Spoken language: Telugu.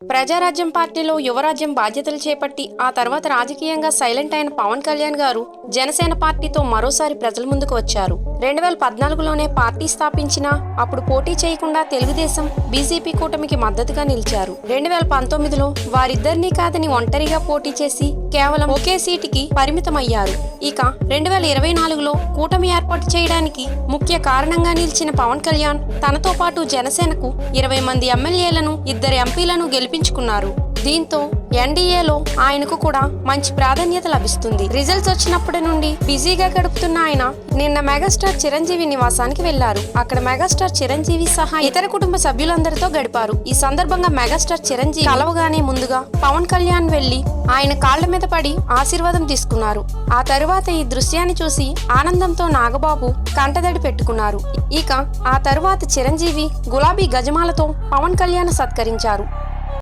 ప్రజారాజ్యం పార్టీలో యువరాజ్యం బాధ్యతలు చేపట్టి ఆ తర్వాత రాజకీయంగా సైలెంట్ అయిన పవన్ కళ్యాణ్ గారు జనసేన పార్టీతో మరోసారి ప్రజల ముందుకు వచ్చారు. 2014లోనే పార్టీ స్థాపించినా అప్పుడు పోటీ చేయకుండా తెలుగుదేశం బీజేపీ కూటమికి మద్దతుగా నిలిచారు. 2019లో వారిద్దరినీ కాదని ఒంటరిగా పోటీ చేసి కేవలం ఒకే సీటుకి పరిమితమయ్యారు. ఇక 2024లో కూటమి ఏర్పాటు చేయడానికి ముఖ్య కారణంగా నిలిచిన పవన్ కళ్యాణ్ తనతో పాటు జనసేనకు 20 మంది ఎమ్మెల్యేలను 2 ఎంపీలను గెలిపించుకున్నారు. దీంతో ఎన్డీఏలో ఆయనకు కూడా మంచి ప్రాధాన్యత లభిస్తుంది. రిజల్ట్స్ వచ్చినప్పటి నుండి బిజీగా గడుపుతున్న ఆయన నిన్న మెగాస్టార్ చిరంజీవి నివాసానికి వెళ్లారు. అక్కడ మెగాస్టార్ చిరంజీవి సహా ఇతర కుటుంబ సభ్యులందరితో గడిపారు. ఈ సందర్భంగా మెగాస్టార్ చిరంజీవి కలవగానే ముందుగా పవన్ కళ్యాణ్ వెళ్లి ఆయన కాళ్ల మీద పడి ఆశీర్వాదం తీసుకున్నారు. ఆ తరువాత ఈ దృశ్యాన్ని చూసి ఆనందంతో నాగబాబు కంటదడి పెట్టుకున్నారు. ఇక ఆ తరువాత చిరంజీవి గులాబీ గజమాలతో పవన్ కళ్యాణ్ సత్కరించారు.